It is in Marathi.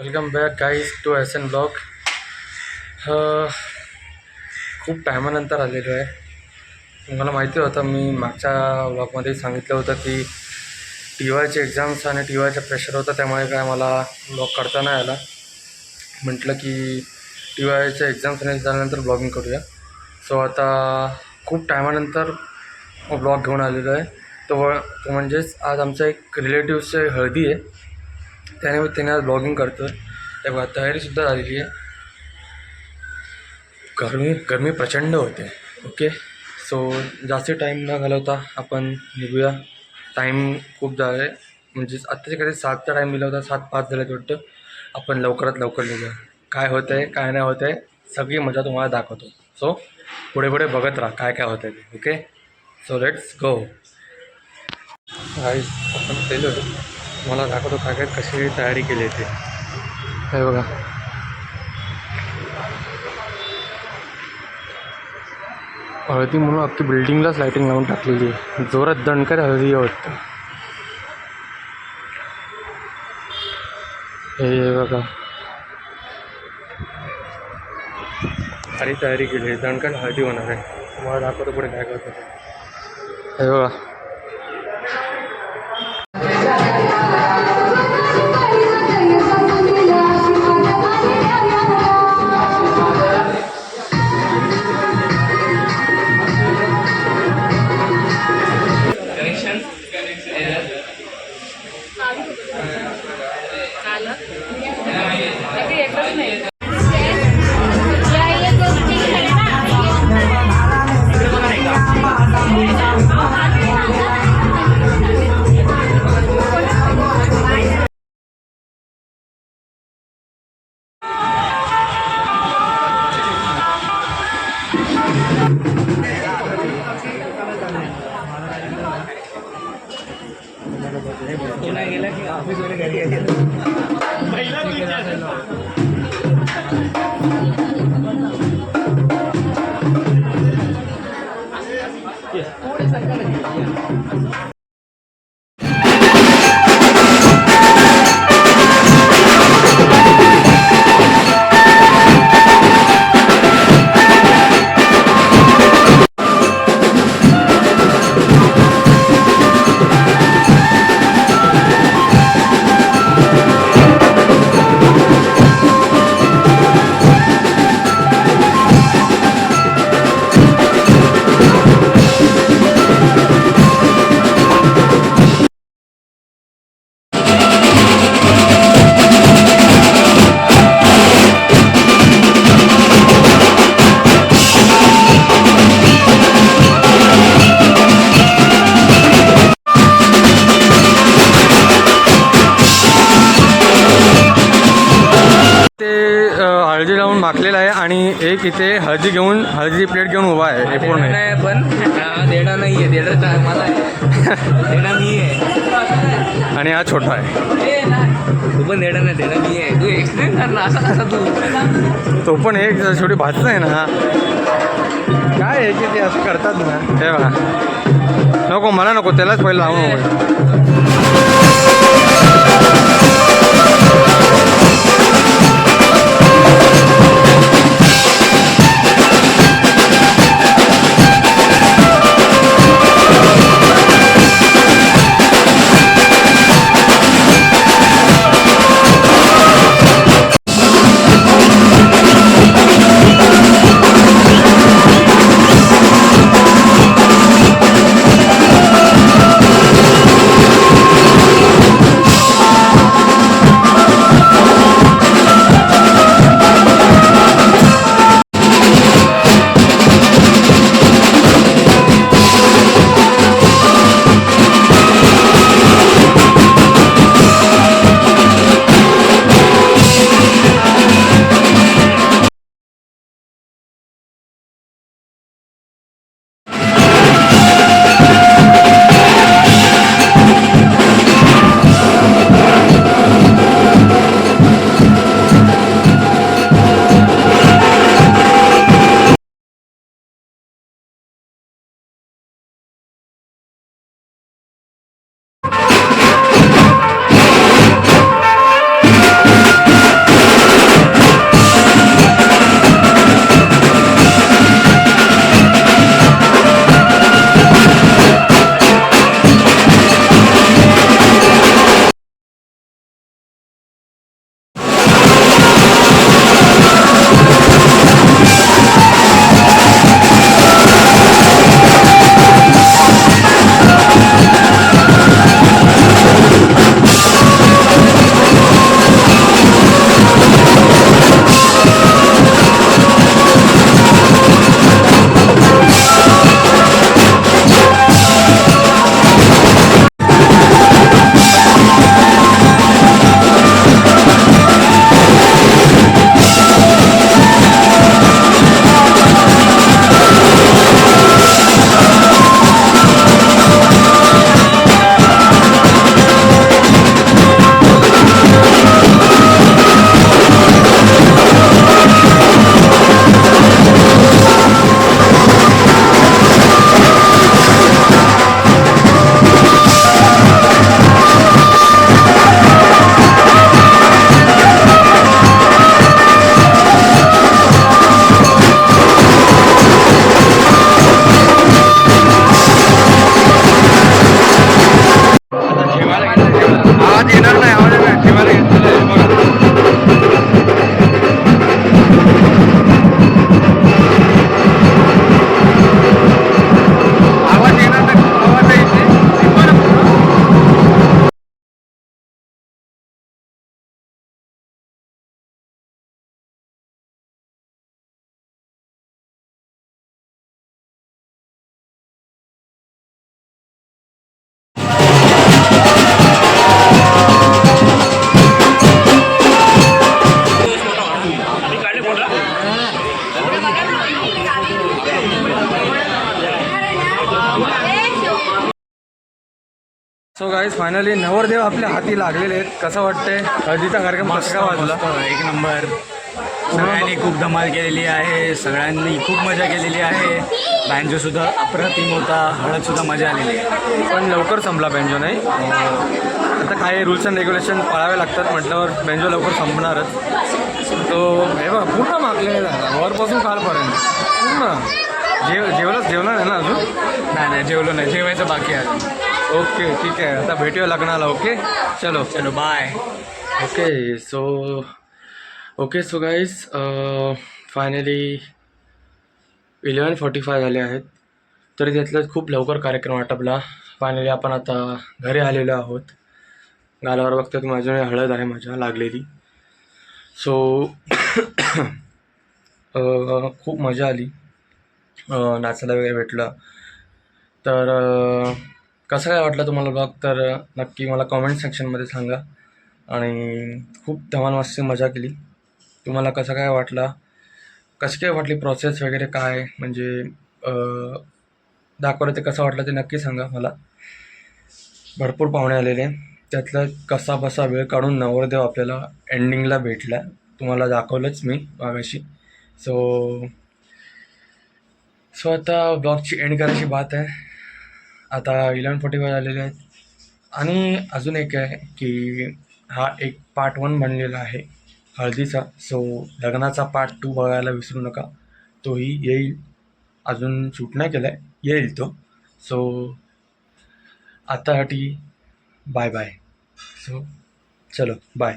Welcome back guys to S N blog. खूप टायमानंतर आलेलो आहे. तुम्हाला माहिती होतं मी मागच्या ब्लॉगमध्ये सांगितलं होतं की टी वायचे एक्झाम्स आणि टी वायचा प्रेशर होता, त्यामुळे काय मला ब्लॉग करता नाही आला. म्हटलं की टी वायच्या एक्झाम फिनिश झाल्यानंतर ब्लॉगिंग करूया. सो आता खूप टायमानंतर ब्लॉग घेऊन आलेलो आहे. तो म्हणजेच आज आमच्या एक रिलेटिव्सची हळदी आहे, त्यानिमित्ताने आज ब्लॉगिंग करतो आहे. तेव्हा तयारीसुद्धा झालेली आहे. गरमी प्रचंड होते. ओके, सो जास्त टाईम न घालवता आपण निघूया. टाईम खूप झाला आहे, म्हणजेच आत्ताच्या कधी 7चा टाईम दिला होता, 7:05 झाले वाटतं. आपण लवकरात लवकर निघूया. काय होतं आहे काय नाही होतं आहे सगळी मजा तुम्हाला दाखवतो. सो पुढे पुढे बघत राहा काय काय होतं आहे ते. Okay, so let's go. Guys आपण गेलो आहे, मला दाखवतो काय काय कशी तयारी केली आहे ते. हे बघा, हळदी म्हणून अख्खी बिल्डिंगलाच लाईटिंग लावून टाकलेली आहे. जोरात दणकर हळदी वाटतं. हे बघा, भारी तयारी केली आहे. दणकर हळदी होणार आहे. तुम्हाला दाखवतो पुढे काय करतो ते. हे बघा, हळदी लावून माखलेला आहे आणि एक इथे हळदी घेऊन हळदी प्लेट घेऊन उभा आहे. हे पूर्ण नाही, पण देडा नाही आहे. देडा मला आहे. देडा मी आहे आणि हा छोटा आहे. तू पण देडा नाही, देडा मी आहे. तू एक्सप्लेन कर ना, असा कसा तू. तो पण एक छोटी भाषा आहे ना. काय आहे की ते असं करतात ना. हे बघा, नको मला नको, त्यालाच पहिलं लावून सो गाईज फायनली नवरदेव आपल्या हाती लागलेले आहेत. कसं वाटतंय हळदीचा कार्यक्रम कसा काय वाजला? एक नंबर. सगळ्यांनी खूप धमाल केलेली आहे, सगळ्यांनी खूप मजा केलेली आहे. बँजो सुद्धा अप्रतिम होता, हळद सुद्धा मजा आलेली आहे. पण लवकर संपला बेंजो नाही. आता काही रूल्स अँड रेग्युलेशन पाळावे लागतात म्हटल्यावर बेंजो लवकर संपणारच. तो हे बघ पूर्ण मागलेला झाला वरपासून खालपर्यंत पूर्ण. जेवला नाही ना अजून? नाही जेवलो नाही, जेवायचं बाकी आहे. ओके ठीक आहे, आता भेटूया लग्नाला. ओके चलो चलो bye. Okay so guys finally 11:45 झाले आहेत. तरी त्यातलं खूप लवकर कार्यक्रम आटपला. फायनली आपण आता घरी आलेलो आहोत. गालावर बघता तुम्ही अजूनही हळद आहे माझ्या लागलेली. सो खूप मजा आली, नाचायला वगैरे भेटलं. तर कसं काय वाटलं तुम्हाला ब्लॉग तर नक्की मला कॉमेंट सेक्शनमध्ये सांगा. आणि खूप धमाल मस्ती मजा केली. तुम्हाला कसं काय वाटला, कशी काय वाटली प्रोसेस वगैरे काय म्हणजे दाखवलं ते कसं वाटलं ते नक्की सांगा मला. भरपूर पाहुणे आलेले, त्यातलं कसा बसा वेळ काढून नवरदेव आपल्याला एंडिंगला भेटला. तुम्हाला दाखवलंच मी मागाशी. सो आता ब्लॉगची एंड करायची बात आहे. आता 11:45 झालेले आहेत. आणि अजून एक आहे की हा एक पार्ट 1 बनलेला आहे हळदीचा. सो लग्नाचा पार्ट 2 बघायला विसरू नका, तोही येईल. अजून शूट नाही केला आहे, येईल तो. सो आतासाठी बाय बाय. सो चलो बाय.